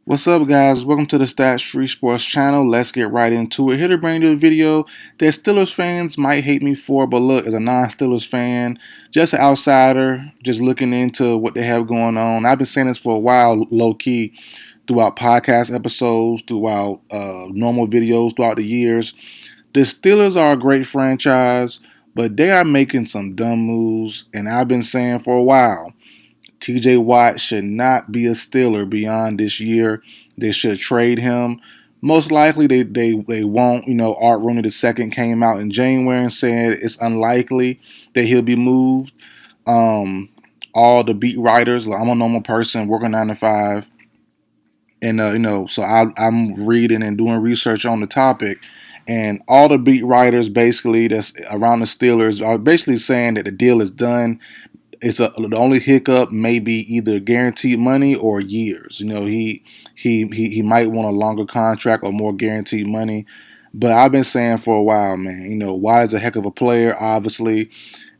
What's up, guys? Welcome to the Stats Free Sports channel. Let's get right into it. Here to bring you a video that Steelers fans might hate me for, but look, as a non-Steelers fan, just an outsider, just looking into what they have going on. I've been saying this for a while, low-key, throughout podcast episodes, throughout normal videos, throughout the years. The Steelers are a great franchise, but they are making some dumb moves, and I've been saying for a while, TJ Watt should not be a Steeler beyond this year. They should trade him. Most likely they won't. Art Rooney II came out in January and said it's unlikely that he'll be moved. All the beat writers, like, I'm a normal person working 9 to 5, and so I'm reading and doing research on the topic, and all the beat writers basically that's around the Steelers are basically saying that the deal is done. The only hiccup may be either guaranteed money or years. He might want a longer contract or more guaranteed money. But I've been saying for a while, man, Watt is a heck of a player, obviously.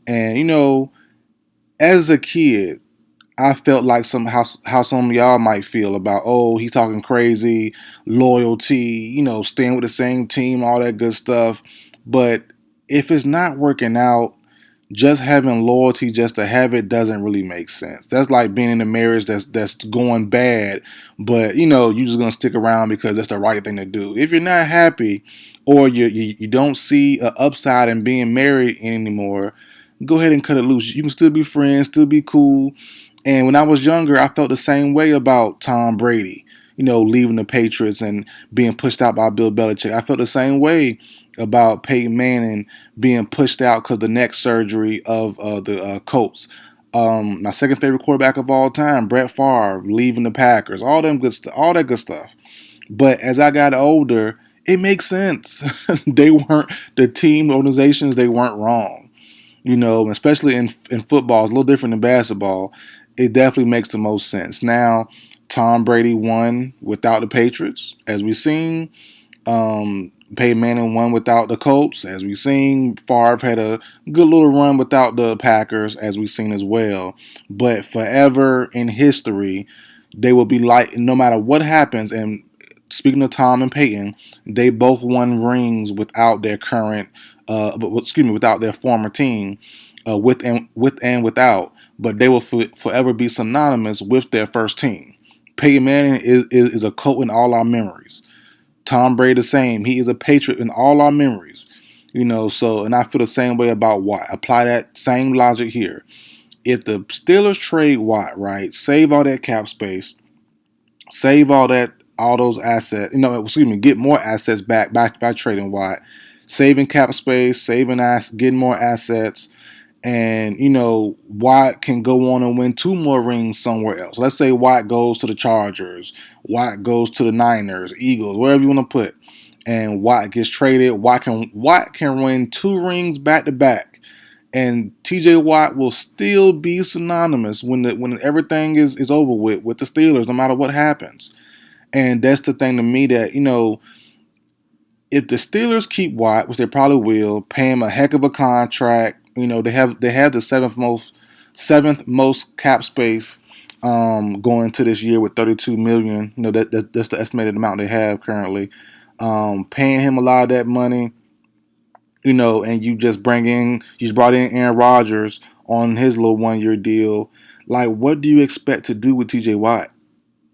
And as a kid, I felt like how some of y'all might feel about, oh, he's talking crazy, loyalty, staying with the same team, all that good stuff. But if it's not working out, just having loyalty just to have it doesn't really make sense. That's like being in a marriage that's going bad, but you're just gonna stick around because that's the right thing to do. If you're not happy, or you don't see an upside in being married anymore, go ahead and cut it loose. You can still be friends, still be cool. And when I was younger, I felt the same way about Tom Brady, leaving the Patriots and being pushed out by Bill Belichick. I felt the same way about Peyton Manning being pushed out because of the neck surgery of the Colts. My second favorite quarterback of all time, Brett Favre, leaving the Packers. All that good stuff. But as I got older, it makes sense. They weren't the team organizations. They weren't wrong. Especially in football, it's a little different than basketball. It definitely makes the most sense. Now, Tom Brady won without the Patriots, as we've seen. Peyton Manning won without the Colts, as we've seen. Favre had a good little run without the Packers, as we've seen as well. But forever in history, they will be like, no matter what happens, and speaking of Tom and Peyton, they both won rings without their current, without their former team, with and without. But they will forever be synonymous with their first team. Peyton Manning is a Colt in all our memories. Tom Brady the same. He is a Patriot in all our memories. And I feel the same way about Watt. Apply that same logic here. If the Steelers trade Watt, right, save all that cap space, save all those assets, get more assets back by trading Watt, saving cap space, getting more assets, and Watt can go on and win 2 more rings somewhere else. Let's say Watt goes to the Chargers, Watt goes to the Niners, Eagles, wherever you want to put, and Watt gets traded. Watt can win 2 rings back to back, and TJ Watt will still be synonymous when everything is over with the Steelers, no matter what happens. And that's the thing to me that if the Steelers keep Watt, which they probably will, pay him a heck of a contract. They have the seventh most cap space going into this year with $32 million. That's the estimated amount they have currently. Paying him a lot of that money, and you brought in Aaron Rodgers on his little 1-year deal. Like, what do you expect to do with TJ Watt?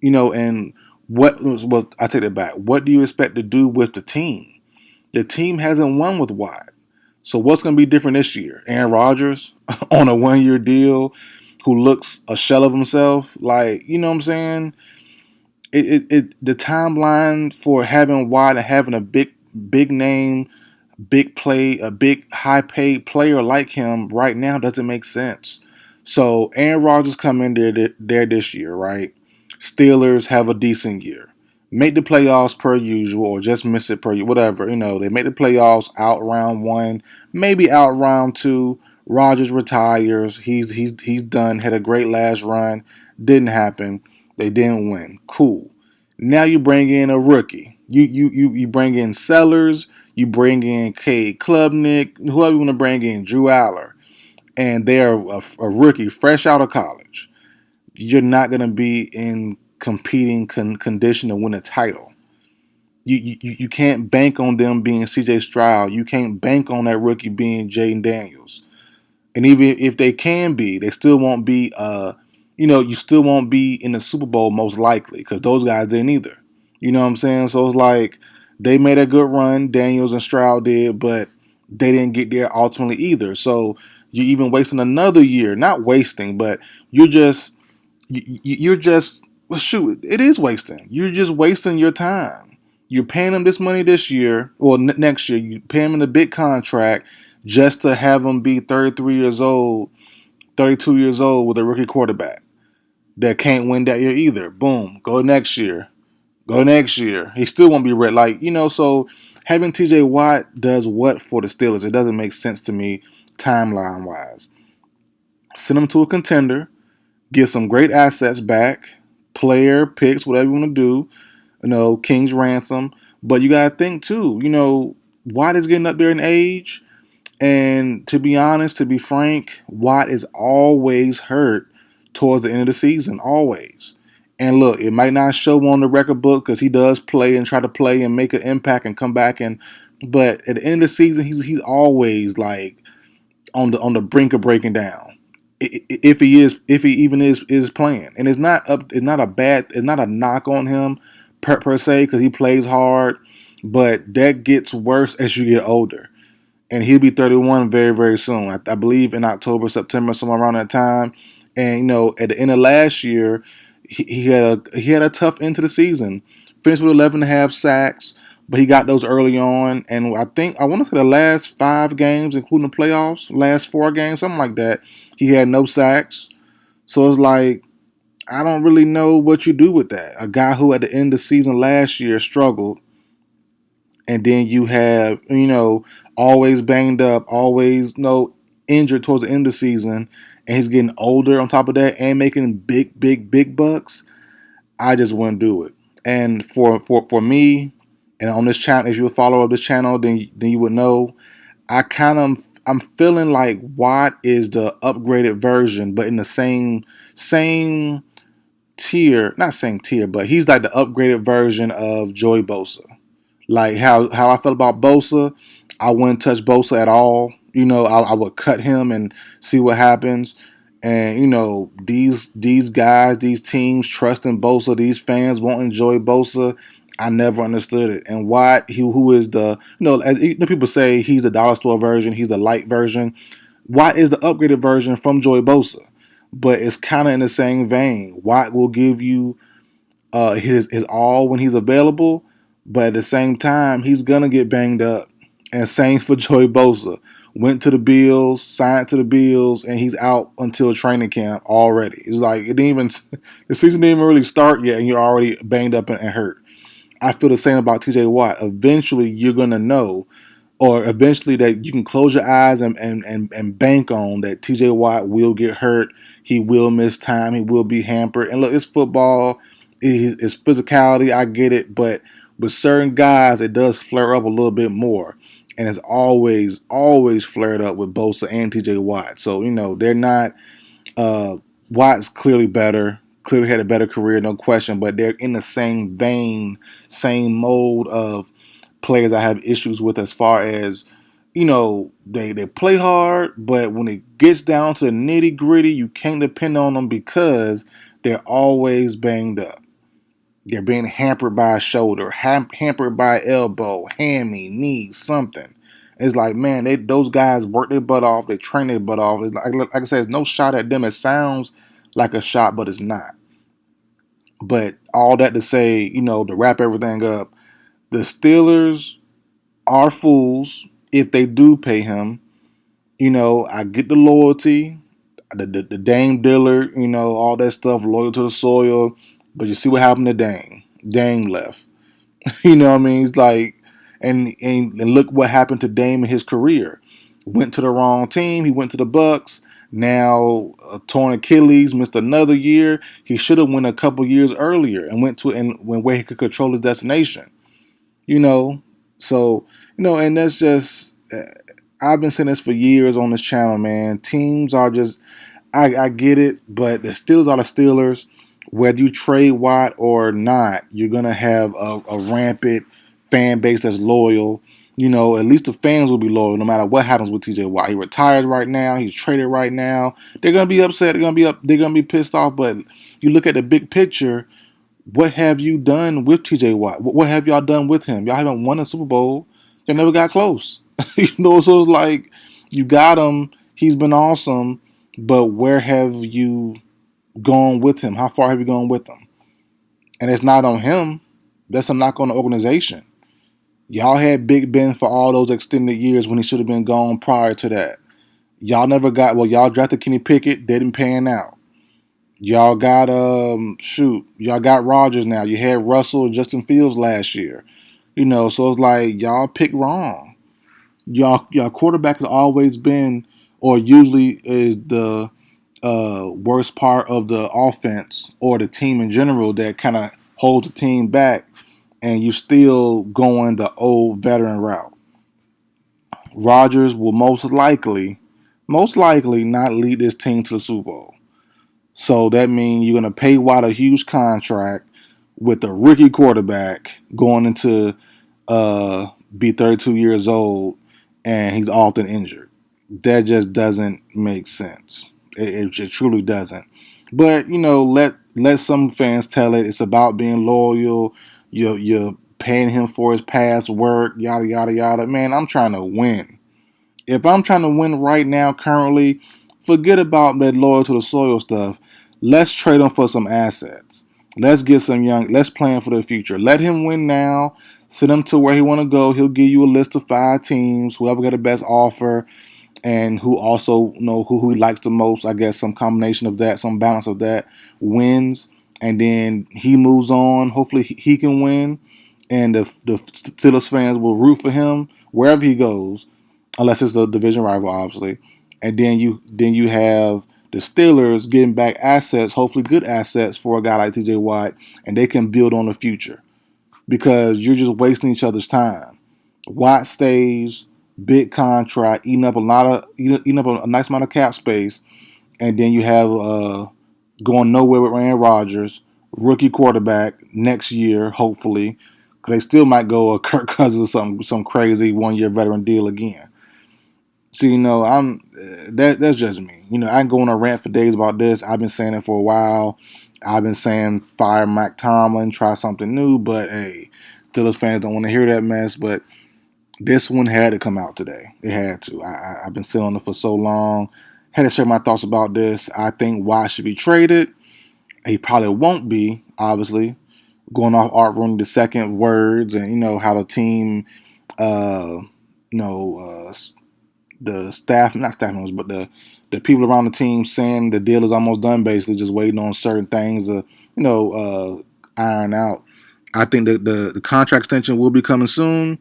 And I take that back. What do you expect to do with the team? The team hasn't won with Watt. So what's going to be different this year? Aaron Rodgers on a 1-year deal who looks a shell of himself? Like, you know what I'm saying? The timeline for having Watt and having a big name, big play, a big high paid player like him right now doesn't make sense. So Aaron Rodgers come in there this year, right? Steelers have a decent year. Make the playoffs per usual, or just miss it whatever. They make the playoffs out round 1, maybe out round 2. Rodgers retires. He's done. Had a great last run. Didn't happen. They didn't win. Cool. Now you bring in a rookie. You bring in Sellers. You bring in Cade Klubnik. Whoever you want to bring in, Drew Aller, and they're a rookie fresh out of college. You're not going to be in competing condition to win a title. You can't bank on them being C.J. Stroud. You can't bank on that rookie being Jaden Daniels. And even if they can be, they still won't be. You still won't be in the Super Bowl most likely because those guys didn't either. You know what I'm saying? So it's like they made a good run. Daniels and Stroud did, but they didn't get there ultimately either. So you're even wasting another year. Not wasting, but you're just you're just well, shoot. It is wasting. You're just wasting your time. You're paying them this money this year or next year. You pay them in a big contract just to have them be 33 years old, 32 years old with a rookie quarterback that can't win that year either. Boom, go next year. Go next year. He still won't be ready. So having TJ Watt does what for the Steelers? It doesn't make sense to me timeline wise. Send him to a contender, get some great assets back, player picks, whatever you want to do. King's ransom. But you gotta think too. Watt is getting up there in age. And to be honest, to be frank, Watt is always hurt towards the end of the season, always. And look, it might not show on the record book because he does play and try to play and make an impact and come back but at the end of the season, he's always like on the brink of breaking down. If he even is playing, and it's not a knock on him per se because he plays hard, but that gets worse as you get older. And he'll be 31 very, very soon. I believe in October, September, somewhere around that time. And at the end of last year, he had a tough end to the season. Finished with 11 and a half sacks, but he got those early on. And I want to say the last 5 games, including the playoffs, last 4 games, something like that, he had no sacks. So it's like, I don't really know what you do with that. A guy who at the end of the season last year struggled, and then you have, always banged up, always, injured towards the end of the season, and he's getting older on top of that and making big, big, big bucks. I just wouldn't do it. And for me, and on this channel, if you're a follower of this channel, then you would know, I'm feeling like Watt is the upgraded version, but in the same tier, not same tier, but he's like the upgraded version of Joey Bosa. Like how I felt about Bosa, I wouldn't touch Bosa at all. I would cut him and see what happens. And these guys, these teams trusting Bosa, these fans won't enjoy Bosa. I never understood it. And Watt, who is the as people say, he's the dollar store version, he's the light version. Watt is the upgraded version from Joey Bosa, but it's kind of in the same vein. Watt will give you his all when he's available, but at the same time, he's gonna get banged up. And same for Joey Bosa. Went to the Bills, signed to the Bills, and he's out until training camp already. It's like the season didn't even really start yet, and you're already banged up and hurt. I feel the same about TJ Watt. Eventually, you're gonna know, or eventually that you can close your eyes and bank on that TJ Watt will get hurt. He will miss time. He will be hampered. And look, it's football. It's physicality. I get it, but with certain guys, it does flare up a little bit more. And it's always flared up with Bosa and TJ Watt. So, they're not, Watt's clearly better, clearly had a better career, no question, but they're in the same vein, same mold of players I have issues with as far as, they play hard, but when it gets down to the nitty gritty, you can't depend on them because they're always banged up. They're being hampered by a shoulder, hampered by an elbow, hammy, knee, something. It's like, man, those guys work their butt off. They train their butt off. It's like I said, there's no shot at them. It sounds like a shot, but it's not. But all that to say, to wrap everything up, the Steelers are fools if they do pay him. I get the loyalty, the Dame Dillard, all that stuff, loyal to the soil. But you see what happened to Dame. Dame left. You know what I mean? It's like, and look what happened to Dame in his career. Went to the wrong team. He went to the Bucks. Now torn Achilles, missed another year. He should have went a couple years earlier and went where he could control his destination. So and that's just. I've been saying this for years on this channel, man. Teams are just. I get it, but the Steelers are the Steelers. Whether you trade Watt or not, you're gonna have a rampant fan base that's loyal. At least the fans will be loyal no matter what happens with TJ Watt. He retires right now. He's traded right now. They're gonna be upset. They're gonna be up. They're gonna be pissed off. But you look at the big picture. What have you done with TJ Watt? What have y'all done with him? Y'all haven't won a Super Bowl. They never got close. So it's like you got him. He's been awesome. But where have you gone with him? How far have you gone with him? And it's not on him. That's a knock on the organization. Y'all had Big Ben for all those extended years when he should have been gone prior to that. Y'all drafted Kenny Pickett, didn't pan out. Y'all got y'all got Rodgers now. You had Russell and Justin Fields last year. So it's like y'all picked wrong. Y'all quarterback has always been or usually is the worst part of the offense or the team in general that kind of holds the team back, and you still going the old veteran route. Rodgers will most likely not lead this team to the Super Bowl. So that means you're going to pay Watt a huge contract with a rookie quarterback going into be 32 years old, and he's often injured. That just doesn't make sense. It truly doesn't. But let some fans tell it. It's about being loyal. You're paying him for his past work. Yada yada yada. Man, I'm trying to win. If I'm trying to win right now, currently, forget about that loyal to the soil stuff. Let's trade him for some assets. Let's get some young. Let's plan for the future. Let him win now. Send him to where he want to go. He'll give you a list of 5 teams. Whoever got the best offer, and who also know who he likes the most. I guess some combination of that, some balance of that wins, and then he moves on. Hopefully he can win, and the Steelers fans will root for him wherever he goes, unless it's a division rival, obviously. And then you have the Steelers getting back assets, hopefully good assets for a guy like TJ Watt, and they can build on the future because you're just wasting each other's time. Watt stays, big contract, eating up a nice amount of cap space, and then you have going nowhere with Aaron Rodgers, rookie quarterback next year, hopefully, because they still might go a Kirk Cousins or some crazy 1-year veteran deal again. So that's just me. I can go on a rant for days about this. I've been saying it for a while. I've been saying fire Mike Tomlin, try something new, but hey, Steelers fans don't want to hear that mess. But this one had to come out today. It had to. I've been sitting on it for so long. Had to share my thoughts about this. I think Watt should be traded. He probably won't be, obviously. Going off Art Rooney the second words, and how the team, uh, you know, uh, the staff, not staff members, but the people around the team saying the deal is almost done, basically just waiting on certain things to iron out. I think that the contract extension will be coming soon,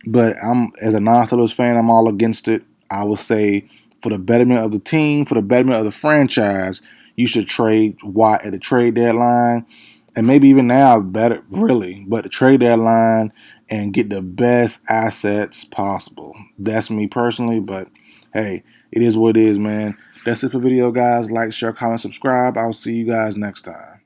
but I'm as a non-Steelers fan, I'm all against it. I would say for the betterment of the team, for the betterment of the franchise, you should trade Watt at the trade deadline, and maybe even now, better really, but the trade deadline and get the best assets possible. That's me personally, but hey, it is what it is, man. That's it for the video, guys. Like, share, comment, subscribe. I'll see you guys next time.